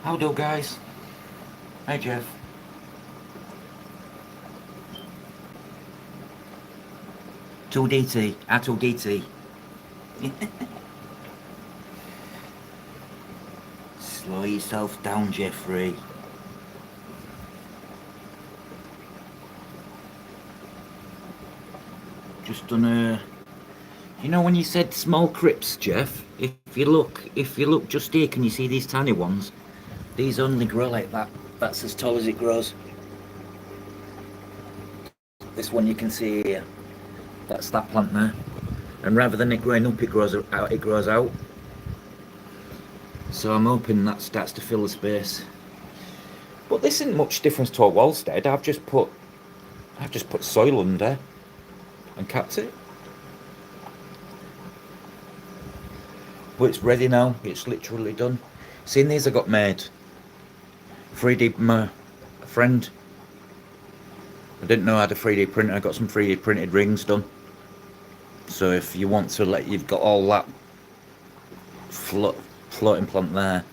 How do, guys? Hey, Jeff. Two DT. Two DT. Slow yourself down, Jeffrey. Just done a. You know when you said small crypts, Jeff? If you look just here, can you see these tiny ones? These only grow like that. That's as tall as it grows. This one you can see here. That's that plant there. And rather than it growing up, it grows out. It grows out. So I'm hoping that starts to fill the space. But this isn't much difference to a wallstead. I've just put soil under and capped it. But it's ready now. It's literally done. Seeing these I got made. 3D, my friend. I didn't know I had a 3D printer. I got some 3D printed rings done. So if you want to you've got all that floating plant there,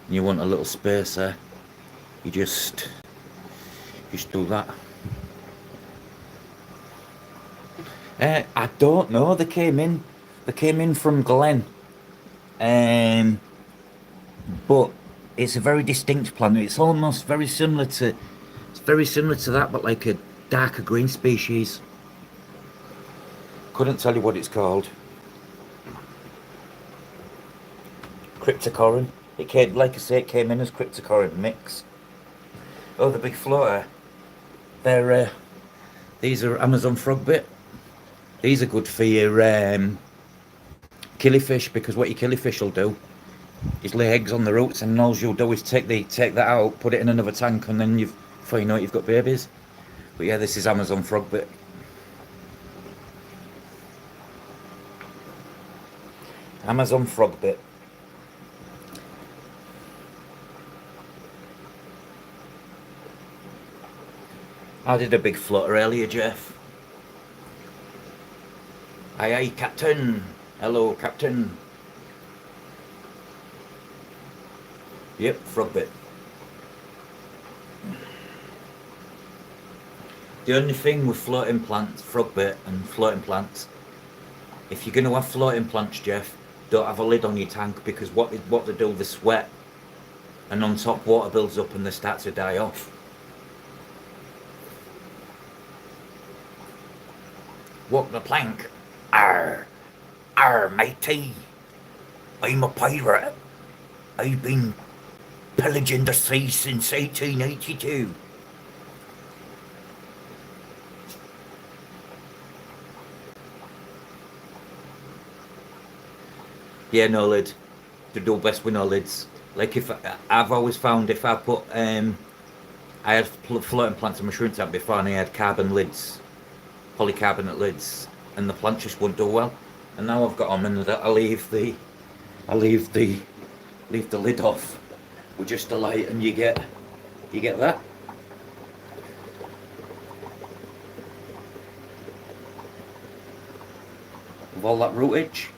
and you want a little space there, you just do that. I don't know. They came in from Glen, but it's a very distinct plant. It's almost very similar to that, but like a darker green species. Couldn't tell you what it's called. Cryptocorin. It came, like I say, it came in as cryptocorin mix. Oh, the big floater. These are Amazon frogbit. These are good for your killifish, because what your killifish will do is lay eggs on the roots, and all you'll do is take that out, put it in another tank, and then before you know it, you've got babies. But yeah, this is Amazon frogbit. Amazon frogbit. I did a big floater earlier, Jeff. Aye, aye, Captain. Hello, Captain. Yep, frogbit. The only thing with floating plants, frogbit and floating plants, if you're going to have floating plants, Jeff, don't have a lid on your tank, because what they do, they sweat, and on top water builds up and they start to die off. Walk the plank. Arr, arr, matey. I'm a pirate. I've been pillaging the sea since 1882. Yeah, no lid. To do best with no lids. Like I've always found if I put I had floating plants in my shrimp tank before, and I had carbon lids, polycarbonate lids, and the plant just wouldn't do well. And now I've got them, and I leave the lid off with just a light, and you get that. With all that rootage.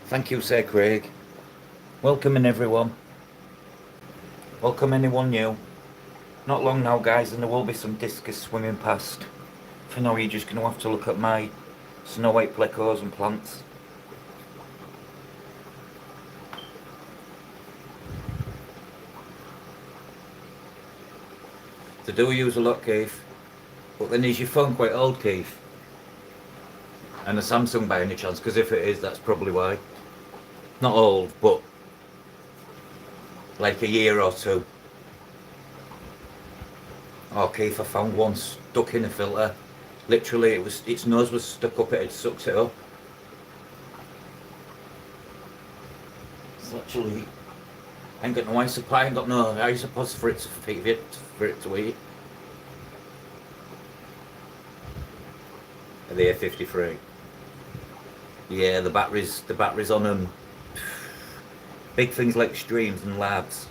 Thank you, Sir Craig. Welcome in, everyone. Welcome anyone new. Not long now, guys, and there will be some discus swimming past. For now, you're just going to have to look at my snow white plecos and plants. They do use a lot, Keith. But then is your phone quite old, Keith? And a Samsung by any chance? Because if it is, that's probably why. Not old, but like a year or two. Oh, Keith, I found one stuck in a filter. Literally, its nose was stuck up, it had sucked it up. actually ain't got no ice supply, ain't got no ice supplies for it to feed it, for it to eat. Are they 53? Yeah, the batteries on them. Big things like streams and labs.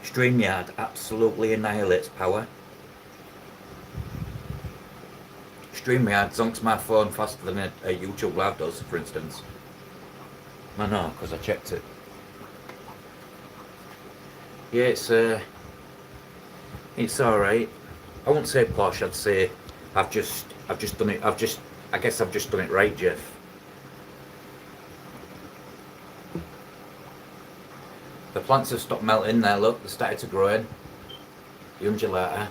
StreamYard absolutely annihilates power. StreamYard zonks my phone faster than a YouTube Live does, for instance. I know, because I checked it. Yeah, it's alright. I won't say posh, I'd say I've just done it, I guess I've just done it right, Jeff. The plants have stopped melting there, look, they started to grow in. The undulata.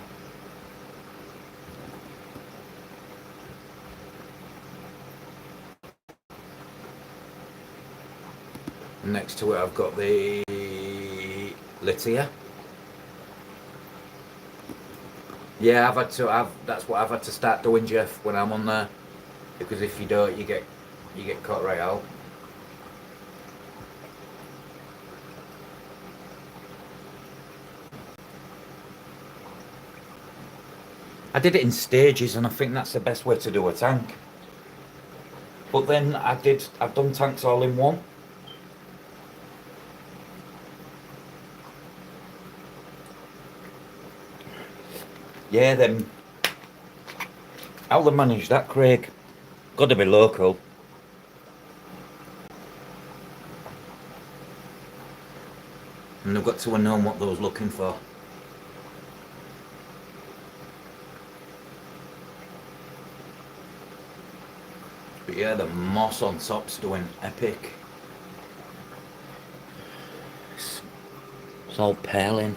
And next to it I've got the Litia. Yeah, that's what I've had to start doing, Jeff, when I'm on there. Because if you don't, you get caught right out. I did it in stages, and I think that's the best way to do a tank. But then I've done tanks all in one. Yeah, then how they manage that, Craig? Got to be local. And they've got to have known what they was looking for. But yeah, the moss on top's doing epic. It's all paling.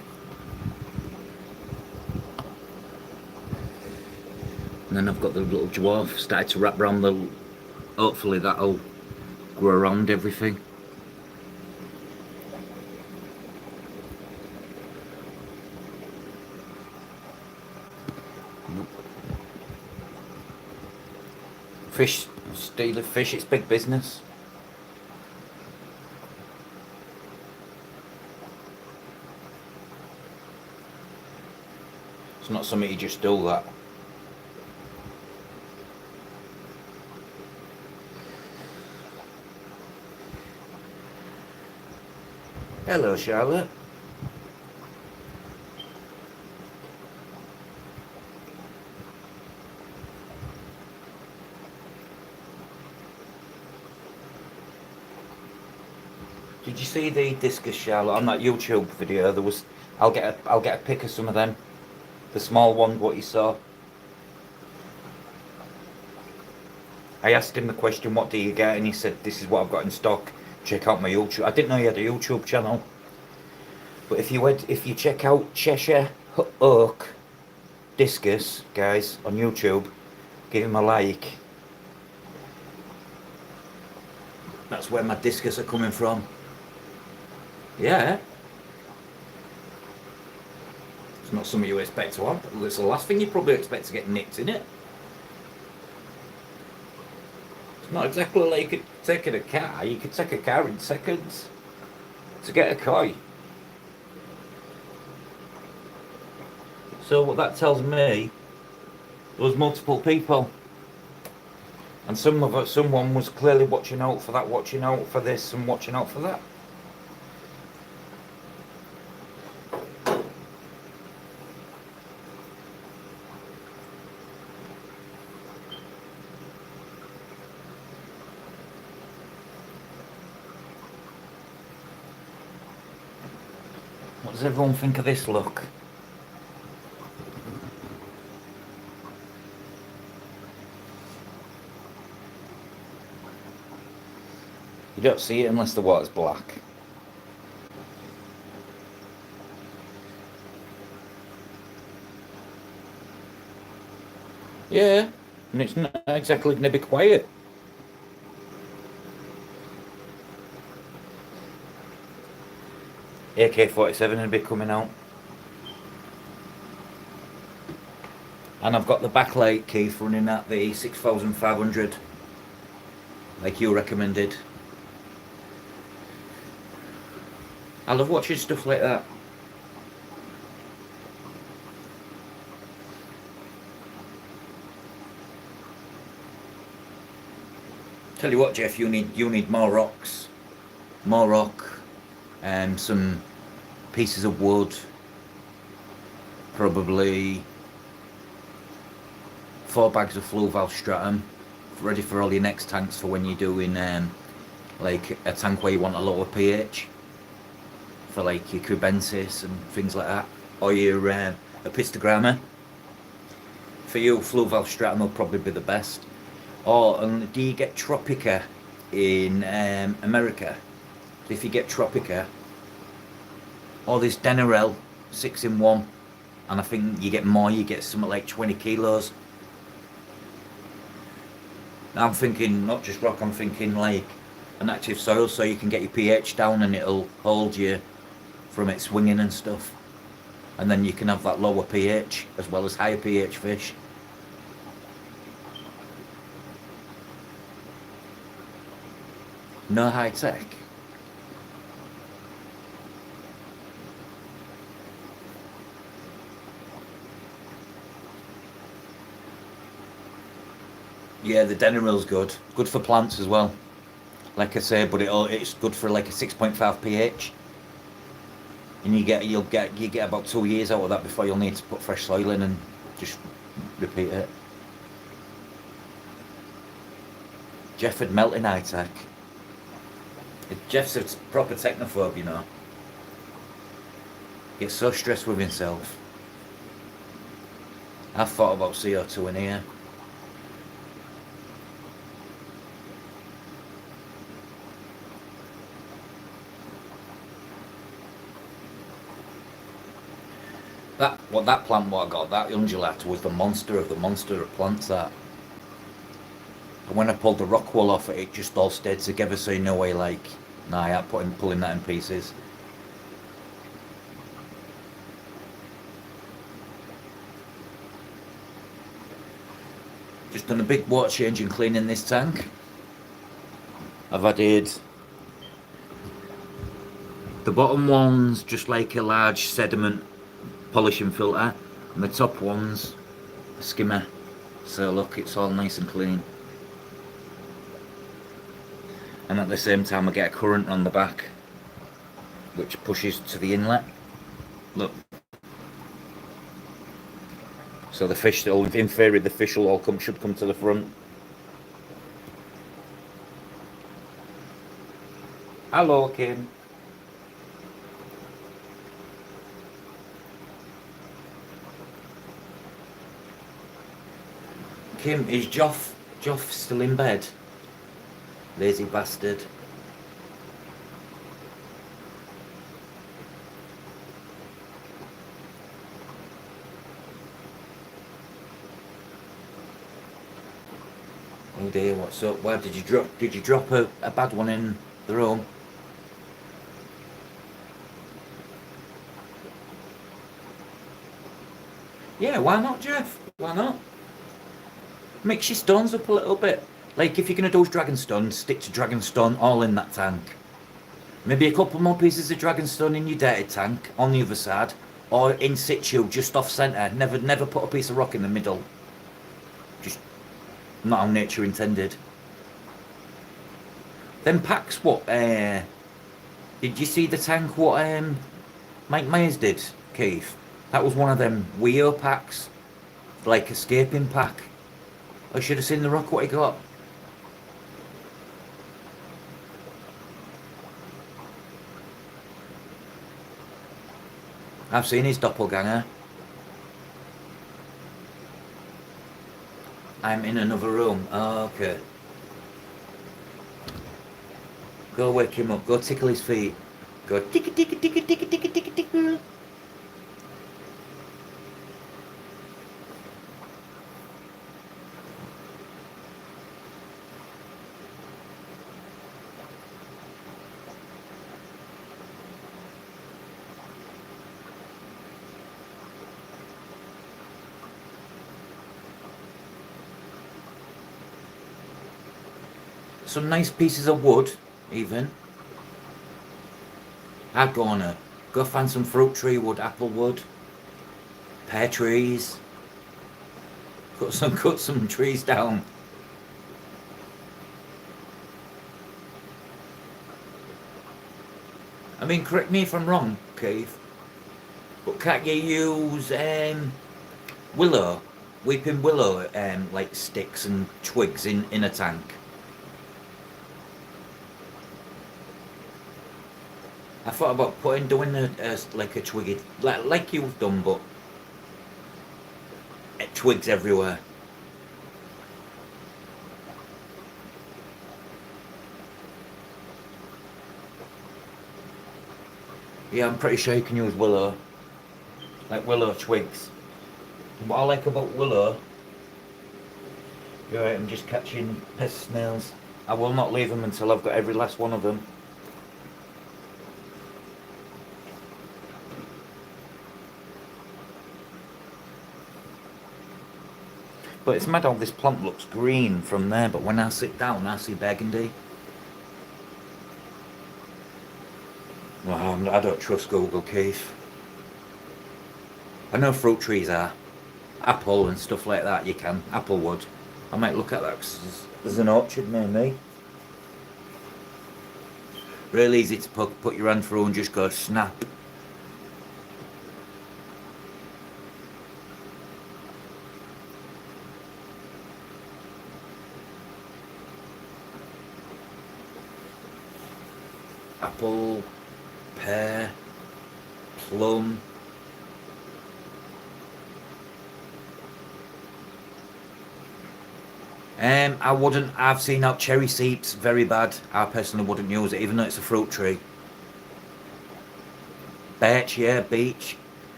And then I've got the little dwarf started to wrap around the... Hopefully that'll grow around everything. Fish, steal a fish, it's big business. It's not something you just do that. Hello, Charlotte. Did you see the discus, Charlotte, on that YouTube video? There was, I'll get a pic of some of them. The small one, what you saw. I asked him the question, what do you get? And he said, this is what I've got in stock. Check out my YouTube. I didn't know you had a YouTube channel. But if you check out Cheshire Oak Discus, guys, on YouTube, give him a like. That's where my discus are coming from. Yeah. It's not something you expect to have. It's the last thing you probably expect to get nicked in it. It's not exactly like you could take in a car. You could take a car in seconds to get a koi. So what that tells me, there was multiple people. And someone was clearly watching out for that, watching out for this and watching out for that. What does everyone think of this look? You don't see it unless the water's black. Yeah, and it's not exactly going to be quiet. AK-47 will be coming out. And I've got the backlight Keith running at the 6500 like you recommended. I love watching stuff like that. Tell you what, Jeff, you need more rocks, more rock, and some pieces of wood. Probably 4 bags of flue valve stratum, ready for all your next tanks for when you're doing like a tank where you want a lower pH for like your cubensis and things like that, or your epistogramma. For you, flue valve stratum will probably be the best. Or do you get Tropica in America? If you get Tropica, or this Denerel 6-in-1, and I think you get more, you get something like 20 kilos. I'm thinking not just rock, I'm thinking like an active soil, so you can get your pH down and it'll hold you from it swinging and stuff. And then you can have that lower pH as well as higher pH fish. No high tech. Yeah, the Deneral's good. Good for plants as well. Like I say, but it's good for like a 6.5 pH. And you get about 2 years out of that before you'll need to put fresh soil in and just repeat it. Jeff had melting high tech. Jeff's a proper technophobe, you know. Gets so stressed with himself. I've thought about CO2 in here. That plant what I got, that undulata was the monster of plants, that. And when I pulled the rock wool off it, it just all stayed together, so you know way like, nah, I ain't pulling that in pieces. Just done a big water change and cleaning this tank. I've added the bottom one's just like a large sediment polishing filter, and the top one's a skimmer. So look, it's all nice and clean. And at the same time I get a current on the back which pushes to the inlet. Look. So the fish, in theory, the fish will all should come to the front. Hello, Kim. Kim, is Joff still in bed? Lazy bastard. Oh dear, what's up? Where did you drop a bad one in the room? Yeah, why not, Jeff? Why not? Mix your stones up a little bit. Like, if you're going to do Dragonstone, stick to Dragonstone all in that tank. Maybe a couple more pieces of Dragonstone in your dirty tank on the other side. Or in situ, just off centre. Never put a piece of rock in the middle. Just not how nature intended. Then packs what, did you see the tank what Mike Myers did, Keith? That was one of them Weo packs. Like escaping pack. I should have seen the rock what he got. I've seen his doppelganger. I'm in another room. Oh, okay. Go wake him up. Go tickle his feet. Go ticky ticky ticky ticky ticky ticky ticky. Some nice pieces of wood, even. I'd go find some fruit tree wood, apple wood, pear trees, cut some trees down. I mean, correct me if I'm wrong, Keith, but can't you use willow, weeping willow, like sticks and twigs in a tank? I thought about doing like a twiggy, like you've done, but twigs everywhere. Yeah, I'm pretty sure you can use willow, like willow twigs. What I like about willow, you're right, I'm just catching pest snails. I will not leave them until I've got every last one of them. But it's mad how this plant looks green from there, but when I sit down I see burgundy. Well, I don't trust Google, Keith. I know fruit trees are. Apple and stuff like that, you can. Applewood. I might look at that because there's an orchard near me. Really easy to put your hand through and just go snap. Apple, pear, plum. I wouldn't. I've seen out cherry seeps, very bad. I personally wouldn't use it, even though it's a fruit tree. Birch, yeah, beech,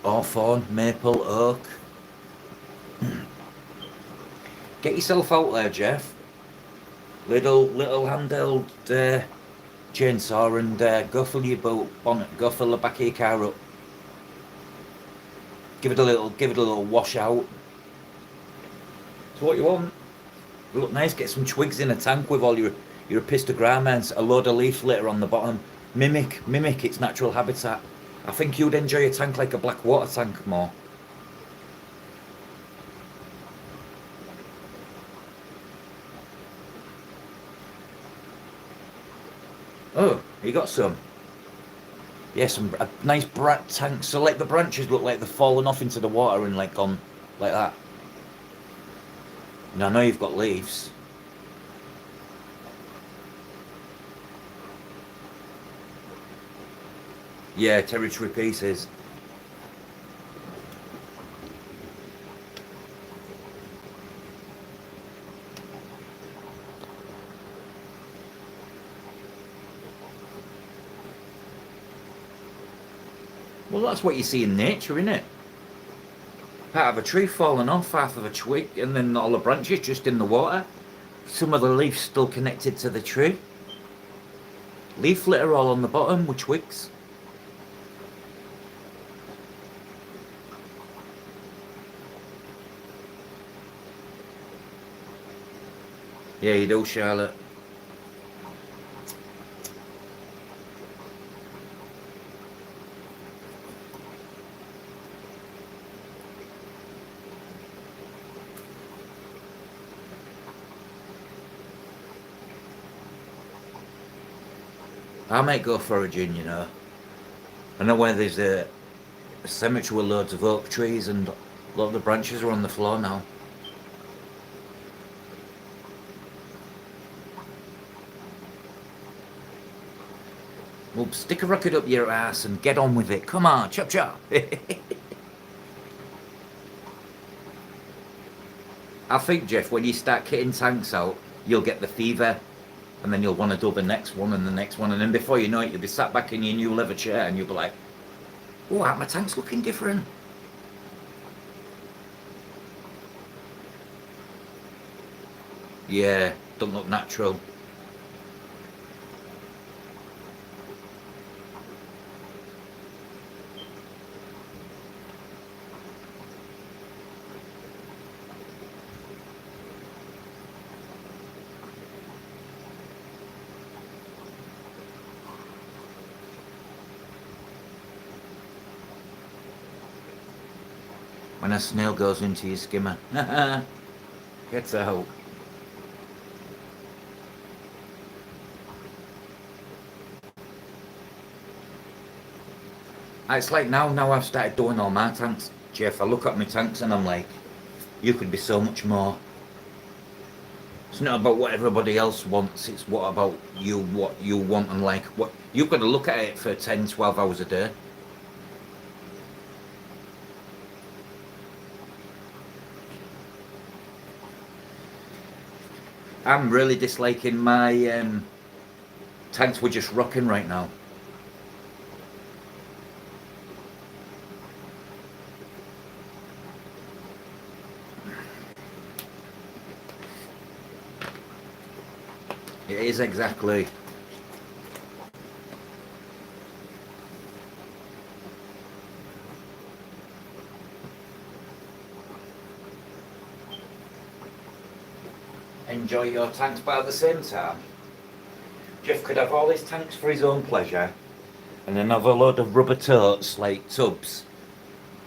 hawthorn, maple, oak. Get yourself out there, Jeff. Little handheld chainsaw and go fill your boot bonnet. Go fill the back of your car up. Give it a little wash out. That's what you want. Look nice. Get some twigs in a tank with all your epistogrammas, a load of leaf litter on the bottom. Mimic its natural habitat. I think you'd enjoy a tank like a black water tank more. Oh, you got some? Yeah, a nice bright tank. So like the branches look like they're falling off into the water and like gone like that. And I know you've got leaves. Yeah, territory pieces. Well, that's what you see in nature, innit? Part of a tree falling off, half of a twig, and then all the branches just in the water. Some of the leaves still connected to the tree. Leaf litter all on the bottom with twigs. Yeah, you do, Charlotte. I might go foraging, you know. I know where there's a cemetery with loads of oak trees and a lot of the branches are on the floor now. Well, stick a rocket up your ass and get on with it. Come on, chop chop. I think, Jeff, when you start kitting tanks out, you'll get the fever, and then you'll want to do the next one and the next one, and then before you know it, you'll be sat back in your new leather chair and you'll be like, oh, my tank's looking different. Yeah, don't look natural. when a snail goes into your skimmer. Gets out. It's like now I've started doing all my tanks, Jeff. I look at my tanks and I'm like, you could be so much more. It's not about what everybody else wants, it's what about you, what you want, and like what you've got to look at it for 10, 12 hours a day. I'm really disliking my tanks. We're just rocking right now. It is exactly. Enjoy your tanks, but at the same time, Jeff could have all his tanks for his own pleasure, and then have a load of rubber totes like tubs,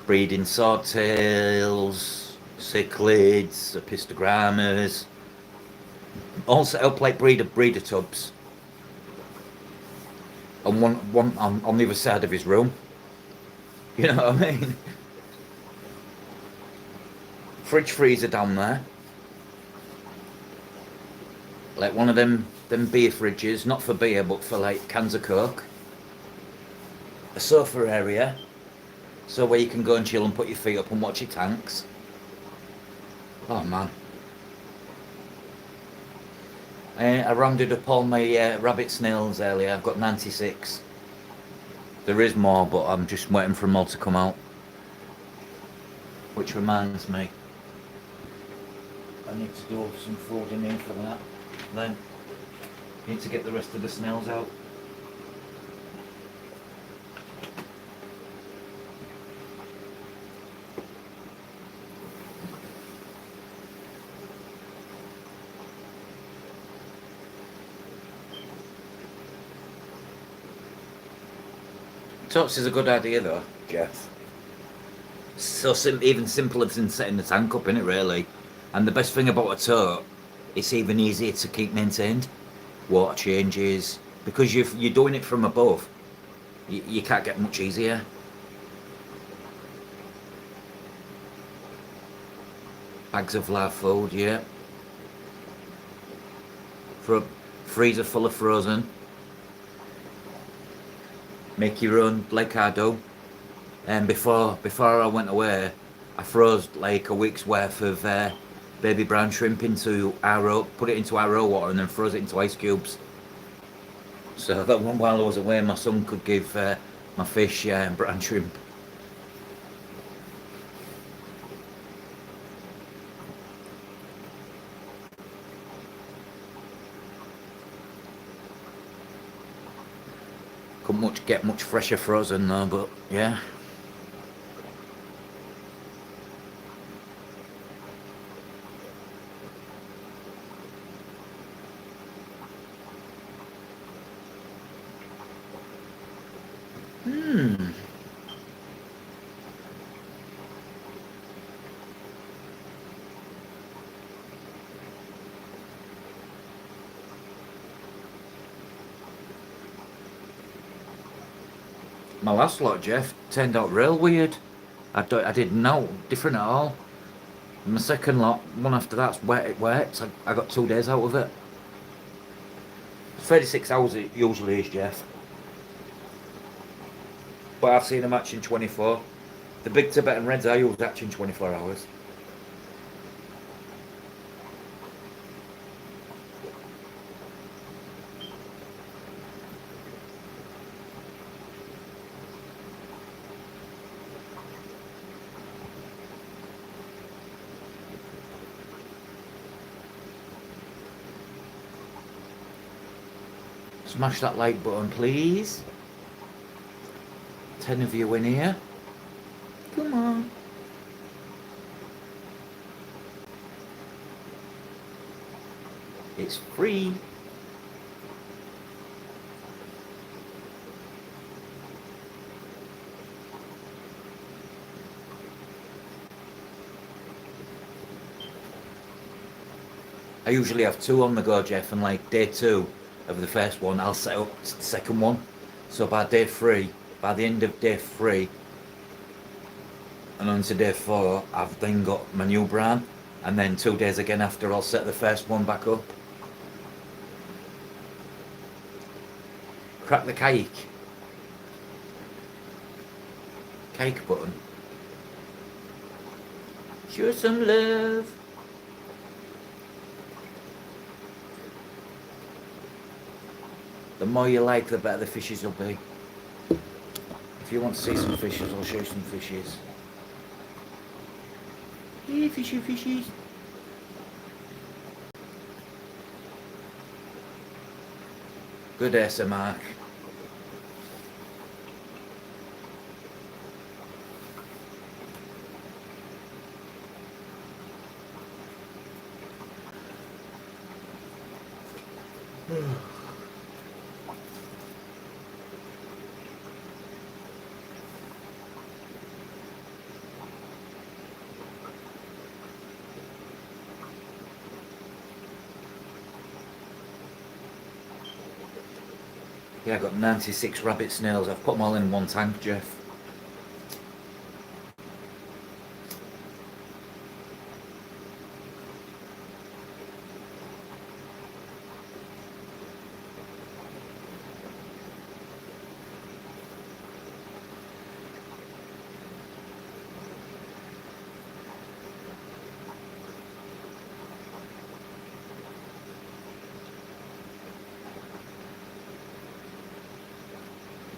breeding swordtails, cichlids, epistogrammas, all set up like breeder tubs, and one on the other side of his room. You know what I mean? Fridge freezer down there, like one of them beer fridges, not for beer but for like cans of Coke. A sofa area, so where you can go and chill and put your feet up and watch your tanks. Oh man. I rounded up all my rabbit snails earlier. I've got 96. There is more, but I'm just waiting for them all to come out. Which reminds me, I need to do some food in here for that. Then I need to get the rest of the snails out. Tops is a good idea though, Jeff. So even simpler than setting the tank up, innit, really? And the best thing about a tote, it's even easier to keep maintained. Water changes, because you're doing it from above. You can't get much easier. Bags of live food, yeah. For a freezer full of frozen. Make your own like I do. And before I went away, I froze like a week's worth of baby brown shrimp into RO, put it into RO water, and then froze it into ice cubes. So that one, while I was away, my son could give my fish brown shrimp. Couldn't get much fresher frozen though, but yeah. Hmm. My last lot, Jeff, turned out real weird. I didn't know, different at all. And my second lot, one after that's wet, it worked. I got 2 days out of it. 36 hours it usually is, Jeff. But I've seen them hatch in 24. The big Tibetan Reds I use hatch in 24 hours. Smash that like button, please. 10 of you in here. Come on. It's free. I usually have 2 on the go, Jeff, and like day 2 of the first one, I'll set up the second one. So by day 3, by the end of day 3 and on to day 4, I've then got my new brand, and then 2 days again after, I'll set the first one back up. Crack the cake button. Show some love. The more you like, the better the fishes will be. If you want to see some fishes, I'll show you some fishes. Hey, fishy fishies. Good SMR. Yeah, I got 96 rabbit snails. I've put them all in one tank, Jeff.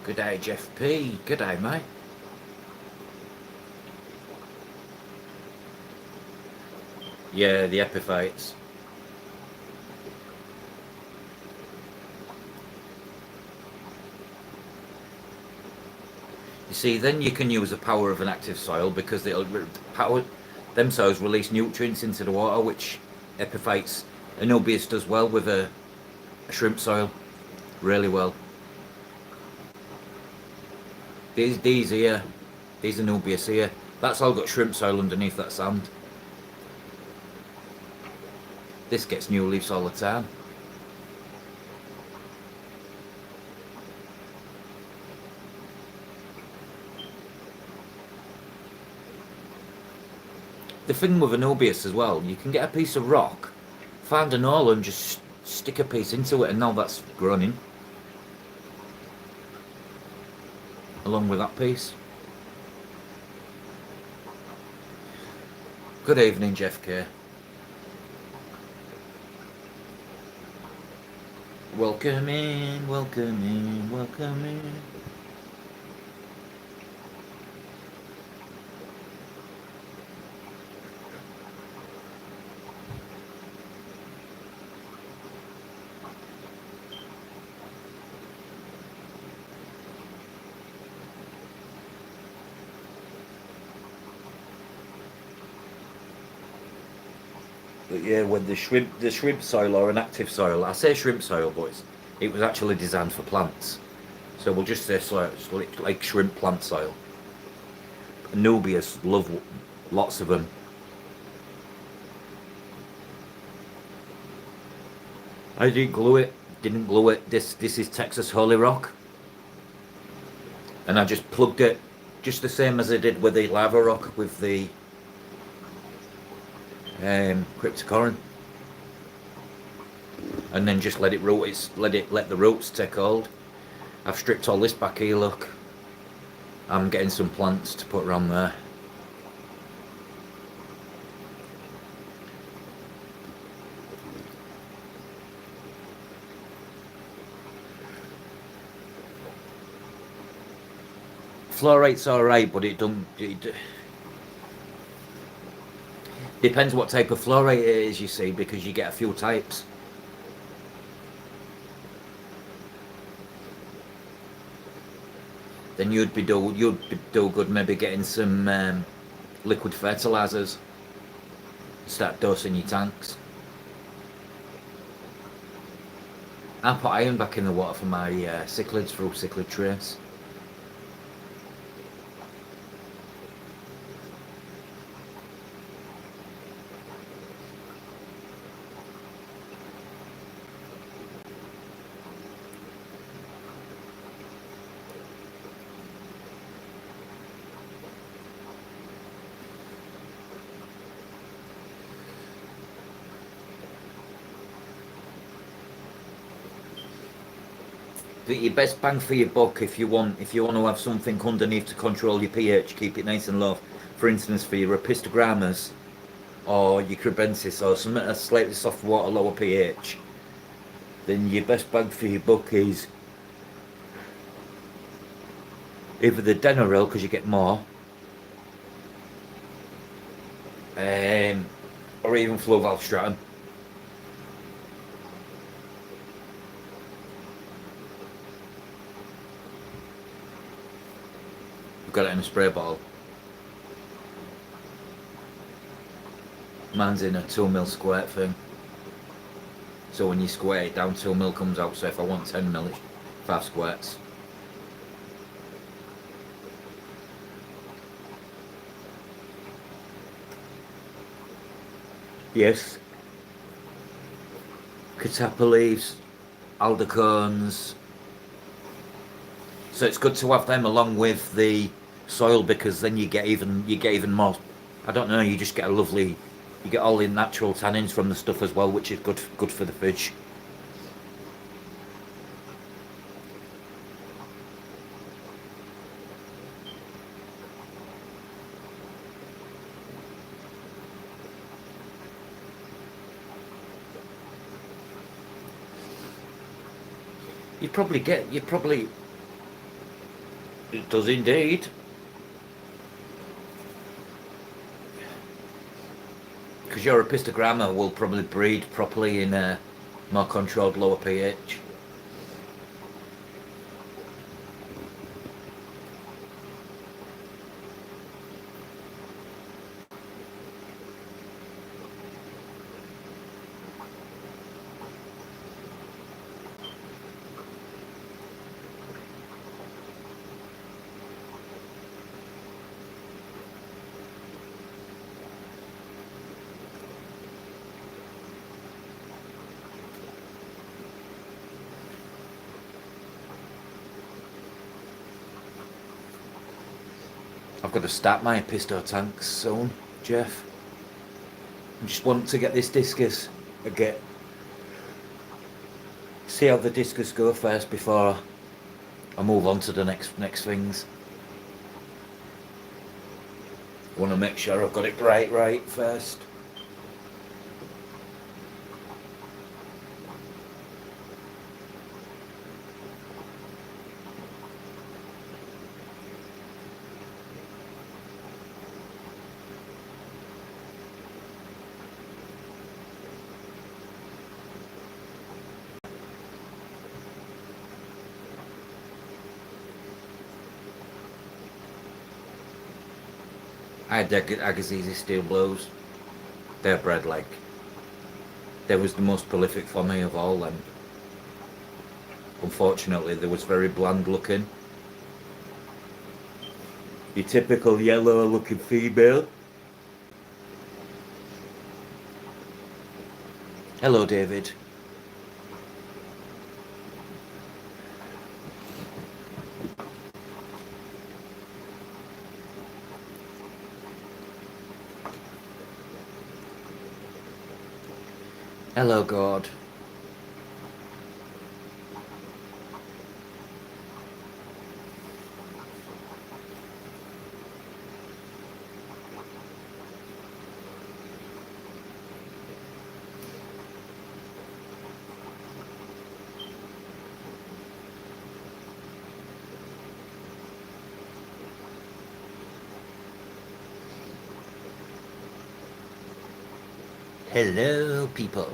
Good day, Jeff P. Good day, mate. Yeah, the epiphytes. You see, then you can use the power of an active soil, because they'll power themselves release nutrients into the water, which epiphytes, Anubias does well with a shrimp soil, really well. These here, these Anubias here, that's all got shrimp soil underneath that sand. This gets new leaves all the time. The thing with Anubias as well, you can get a piece of rock, find an hole and just stick a piece into it, and now that's grown in. Along with that piece. Good evening, Jeff K. Welcome in, welcome in, welcome in. But yeah, when the shrimp soil or an active soil, I say shrimp soil, but it was actually designed for plants. So we'll just say soil, like shrimp plant soil. Anubias love lots of them. I didn't glue it. This is Texas Holy Rock. And I just plugged it, just the same as I did with the lava rock with the cryptocorin, and then just let it root. Let the roots take hold. I've stripped all this back here. Look, I'm getting some plants to put around there. Fluorite's alright, but it don't. Depends what type of fluorite it is, you see, because you get a few types. Then you'd do good maybe getting some liquid fertilizers. Start dosing your tanks. I put iron back in the water for my cichlids through cichlid trace. But your best bang for your buck, if you want to have something underneath to control your pH, keep it nice and low. For instance, for your opistogrammas or your crebensis or something a slightly soft water, lower pH, then your best bang for your buck is either the Denaril, because you get more, or even fluvalstratum. I've got it in a spray bottle. Mine's in a 2ml squirt thing. So when you squirt it down, 2ml comes out. So if I want 10ml, it's 5 squirts. Yes. Catappa leaves, aldecones. So it's good to have them along with the soil, because then you get even more. I don't know. You just get a lovely. You get all the natural tannins from the stuff as well, which is good for the fish. You probably. It does indeed. Because your opistogramma will probably breed properly in a more controlled lower pH. I've got to start my pisto tanks soon, Jeff. I just want to get this discus see how the discus go first before I move on to the next things. I want to make sure I've got it right first. I had Agassiz steel blues. They're bred like. They was the most prolific for me of all them. Unfortunately, they was very bland looking. Your typical yellow looking female. Hello, David. Hello, God. Hello, people.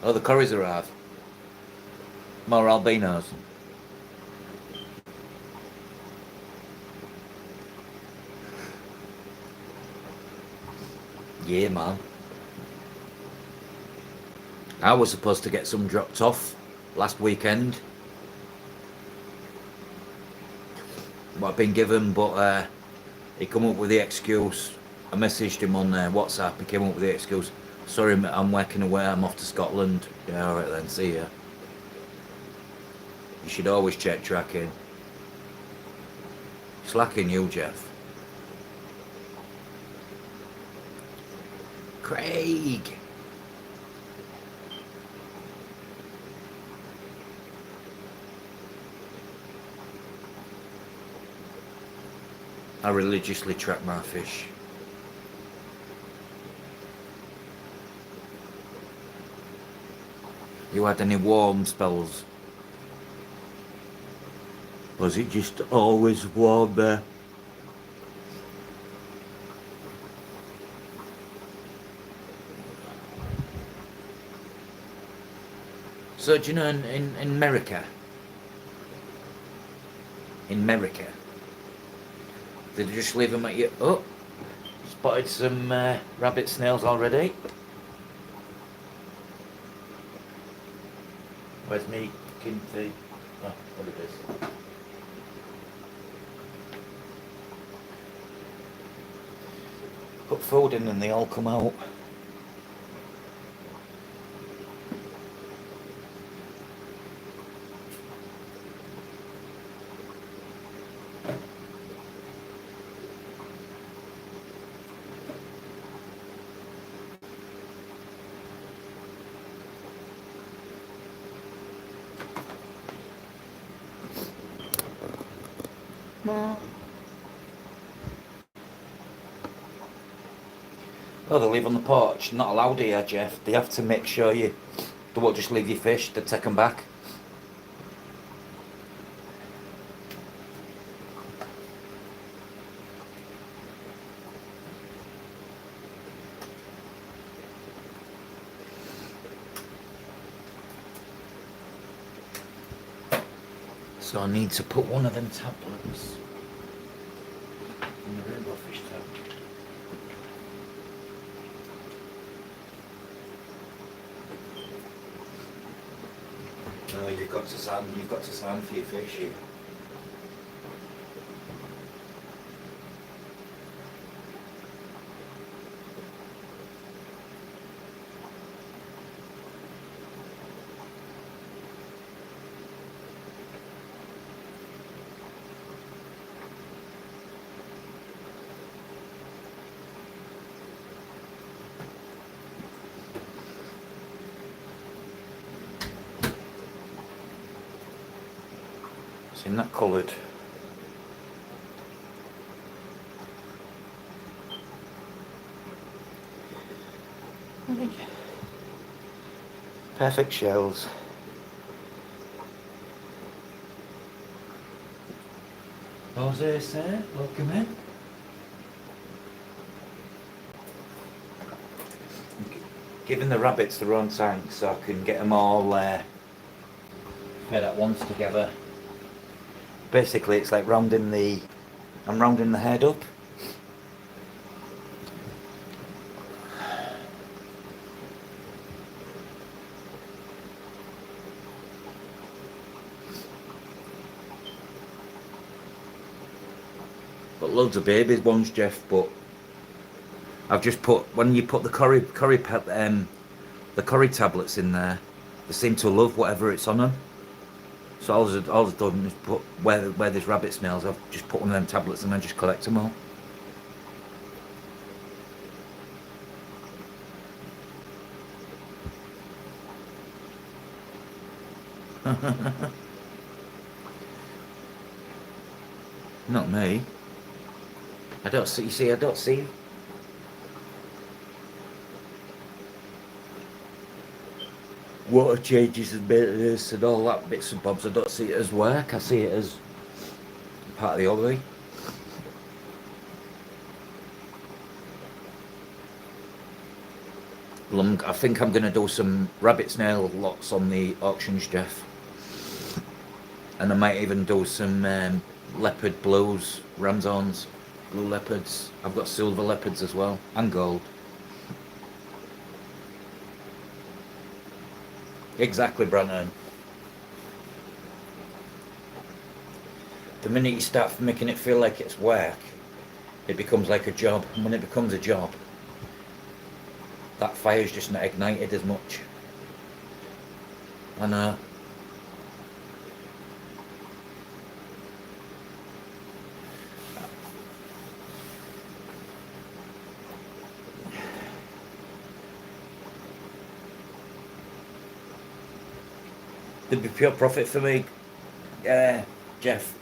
Oh, the curries arrived. More albinos. Yeah, man. I was supposed to get some dropped off last weekend. What I've been given, but he come up with the excuse I messaged him on WhatsApp. He came up with the excuse, sorry mate, I'm working away, I'm off to Scotland. Yeah, alright then, see ya. You should always check tracking. Slacking you, Jeff. Craig! I religiously track my fish. You had any warm spells? Was it just always warm there? So do you know in America, they just leave them at you. Oh, spotted some rabbit snails already. Where's me kimchi? Oh, what it is. Put food in and they all come out. Oh, they live on the porch. Not allowed here, Jeff. They have to make sure they won't just leave your fish. They take them back. So I need to put one of them tablets in the rainbow fish tab. No, you've got to sand for your fish. Isn't that coloured? Perfect shells. Jose, sir, welcome in. Giving the rabbits their own tank so I can get them all fed at once together. Basically, it's like I'm rounding the head up. Got loads of baby ones, Jeff, but I've just put, when you put the curry tablets in there, they seem to love whatever it's on them. So all I've done is put where there's rabbit snails, I've just put one of them tablets and I just collect them all. Not me. I don't see. Water changes and maintenance and all that bits and bobs. I don't see it as work. I see it as part of the hobby. I think I'm going to do some rabbit snail lots on the auctions, Jeff. And I might even do some leopard blues, ramsons, blue leopards. I've got silver leopards as well, and gold. Exactly, Brandon. The minute you start making it feel like it's work, it becomes like a job. And when it becomes a job, that fire's just not ignited as much. I know. There'd be pure profit for me. Yeah, Jeff.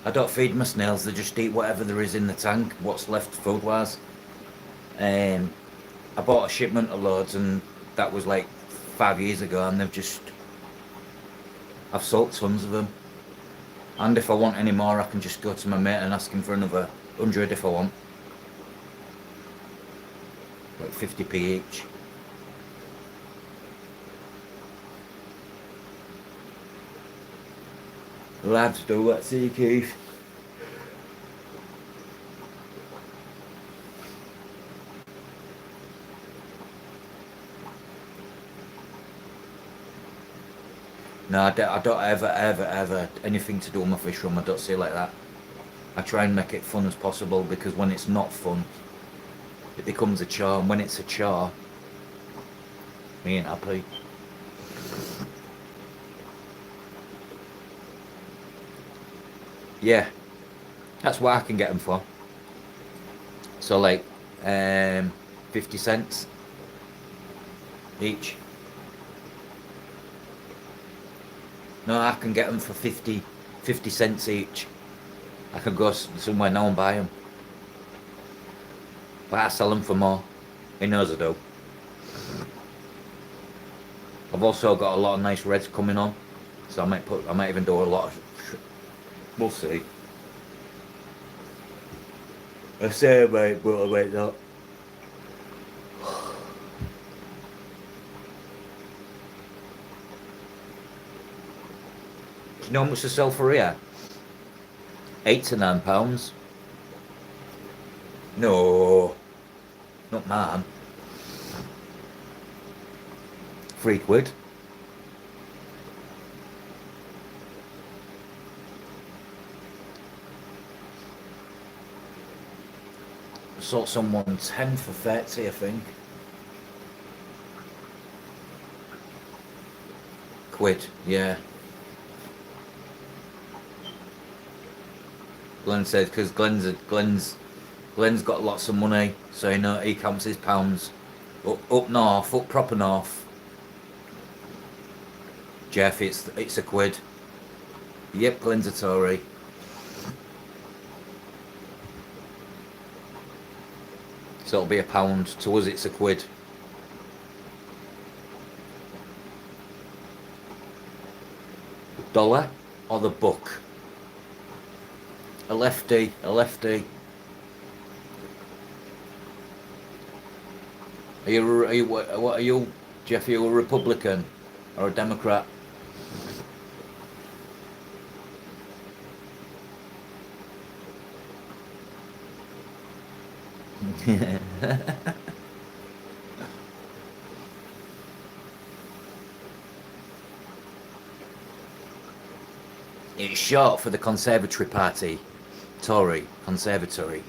I don't feed my snails, they just eat whatever there is in the tank, what's left food wise. I bought a shipment of loads and that was like 5 years ago and I've sold tons of them. And if I want any more I can just go to my mate and ask him for another 100 if I want. Like 50p each. Lads do that, see Keith. No, I don't ever anything to do with my fish room. I don't see it like that. I try and make it fun as possible because when it's not fun, it becomes a chore. And when it's a chore, me ain't happy. Yeah, that's what I can get them for. So like 50 cents each. No, I can get them for 50 cents each. I can go somewhere now and buy them. But I sell them for more. He knows I do. I've also got a lot of nice reds coming on. So I might even do a lot of... We'll see. I say mate, but I might not. Do you know how much to sell for here? £8 to £9. No, not mine. £3. I saw someone 10 for 30, I think. £1, yeah. Glenn says because Glenn's got lots of money, so he counts his pounds. Up north, up proper north. Jeff, it's £1. Yep, Glenn's a Tory. So it'll be £1. To us, it's £1. Dollar or the buck? A lefty. What are you, Jeff? Are you a Republican or a Democrat? It's short for the Conservatory Party. Tory, Conservatory.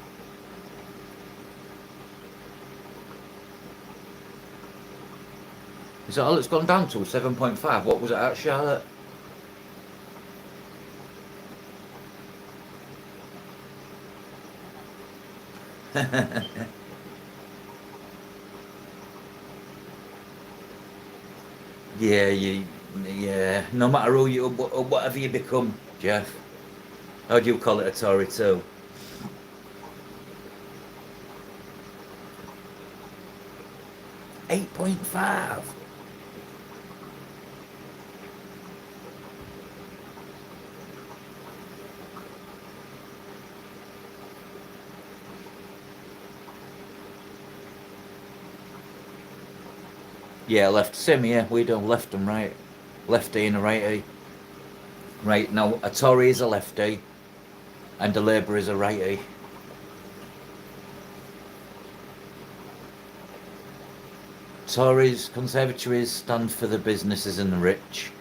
Is that all it's gone down to? 7.5? What was it at, Charlotte? Yeah. No matter who you, whatever you become, Jeff. How do you call it a Tory too? £8.5. Yeah, left. Same here. We do left and right. Lefty and a righty. Right, now a Tory is a lefty and a Labour is a righty. Tories, Conservatories stand for the businesses and the rich,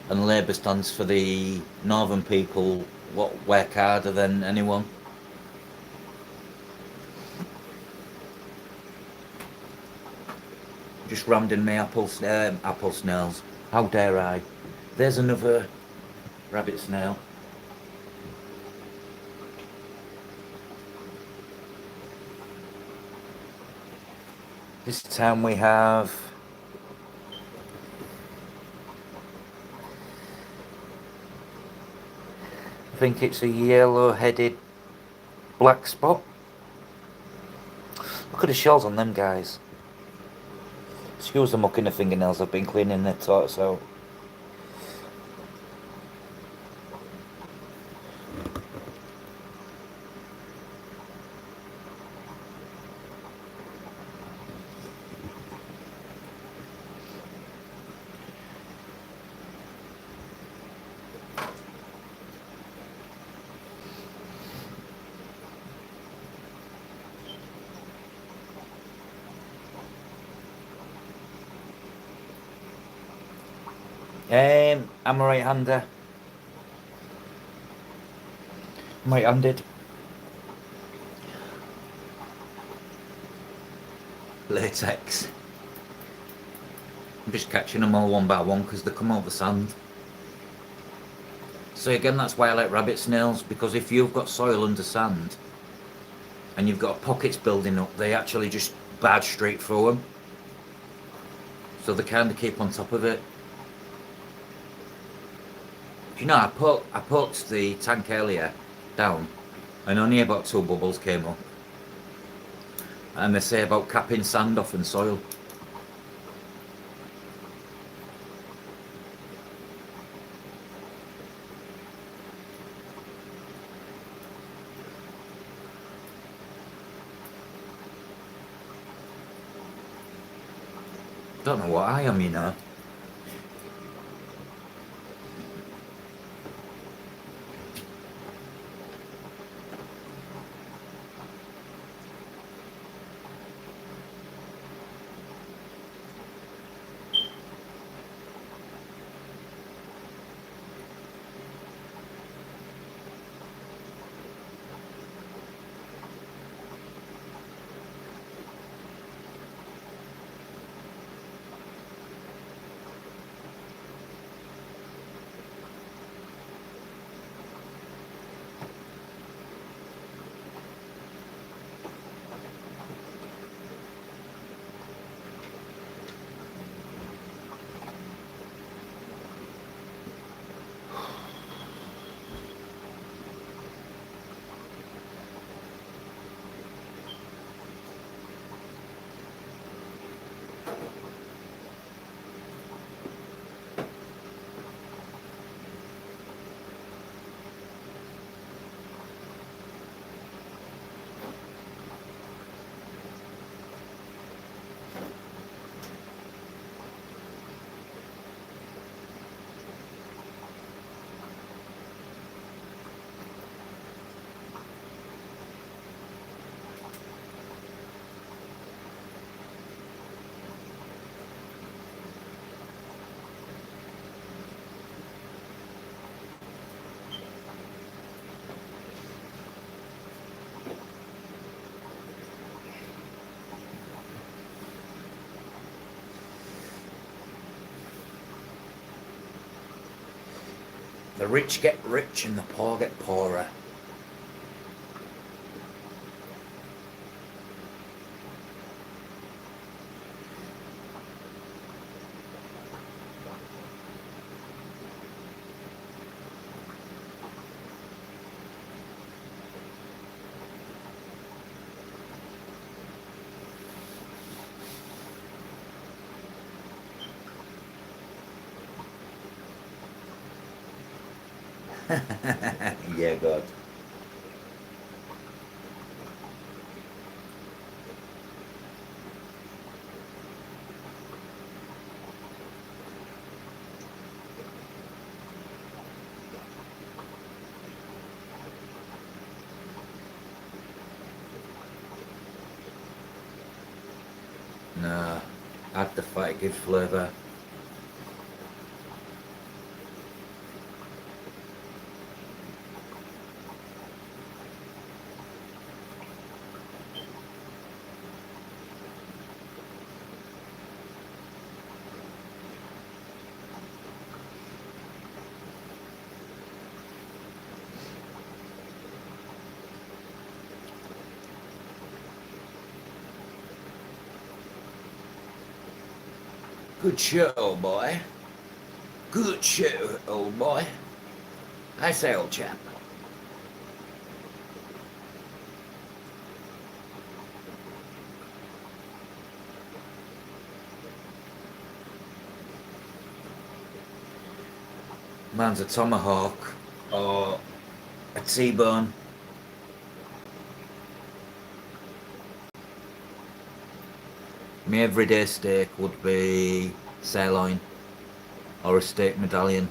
and Labour stands for the northern people what work harder than anyone. Just rammed in my apple snails. How dare I? There's another rabbit snail. This time we have I think it's a yellow-headed black spot. Look at the shells on them guys. Excuse the muck in the fingernails, I've been cleaning their torts out. I'm a right-hander. I'm right-handed. Latex. I'm just catching them all one by one because they come over sand. So again, that's why I like rabbit snails, because if you've got soil under sand and you've got pockets building up, they actually just barge straight through them. So they kind of keep on top of it. You know, I poked the tank earlier down and only about 2 bubbles came up. And they say about capping sand off and soil. Don't know what I am, you know. The rich get rich and the poor get poorer. Yeah, God. Nah, add the fat, it gives flavour. Good shit, old boy. Good shit, old boy. I say, old chap. Mine's a tomahawk or a T-bone. My everyday steak would be sirloin or a steak medallion.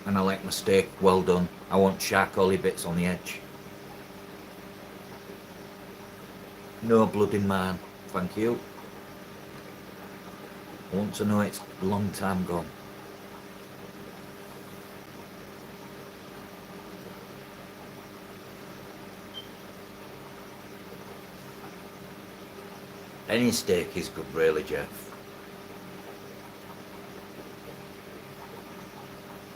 And I like my steak well done. I want charcoaly bits on the edge. No blood in mine, thank you. I want to know it's a long time gone. Any steak is good really, Jeff.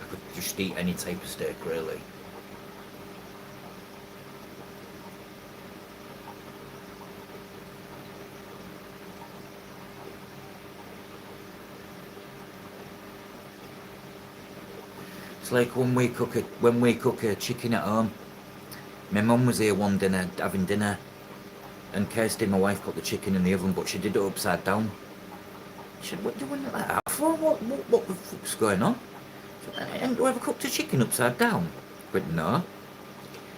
I could just eat any type of steak really. It's like when we cook a chicken at home. My mum was here one dinner having dinner, and Kirsty, my wife, put the chicken in the oven, but she did it upside down. She said, "What are you doing like that for? What the fuck's going on?" She said, "Have you ever cooked a chicken upside down?" I went, "No."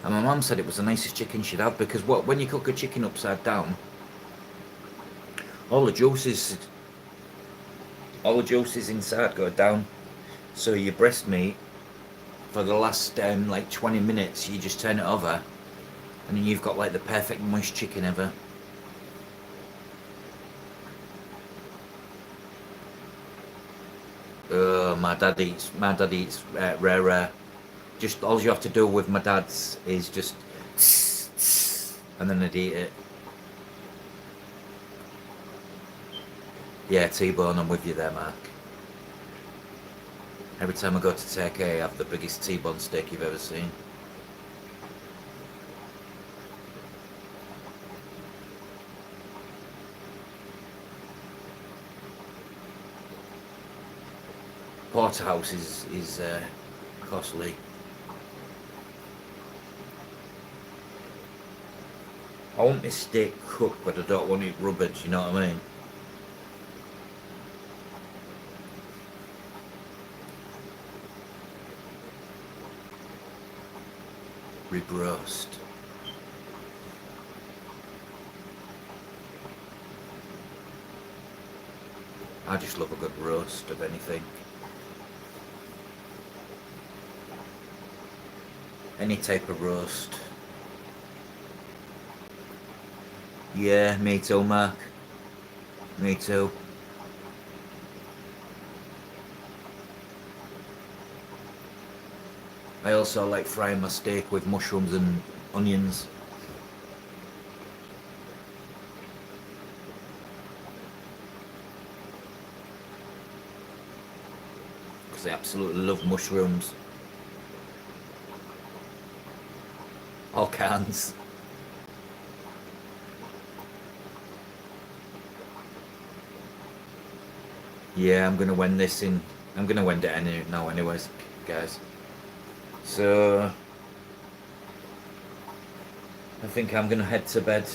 And my mum said it was the nicest chicken she'd had, because when you cook a chicken upside down, all the juices inside go down. So your breast meat, for the last like 20 minutes, you just turn it over, and then you've got like the perfect moist chicken ever. My dad eats rare. Just all you have to do with my dad's is just and then I'd eat it. Yeah, T-bone, I'm with you there, Mark. Every time I go to Turkey, I have the biggest T-bone steak you've ever seen. Porterhouse is costly. I want my steak cooked, but I don't want it rubbered, you know what I mean? Rib roast. I just love a good roast of anything. Any type of roast. Yeah, me too, Mark. Me too. I also like frying my steak with mushrooms and onions. Because I absolutely love mushrooms. All cans. Yeah, I'm gonna wend this in. I'm gonna wend it now anyways, guys. So I think I'm gonna head to bed.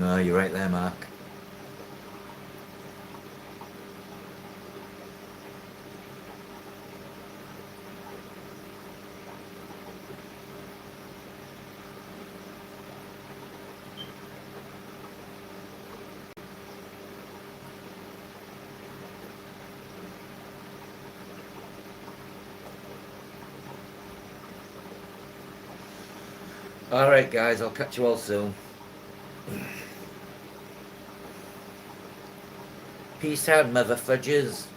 No, you're right there, Mark. Alright guys, I'll catch you all soon. Peace out, mother fudges.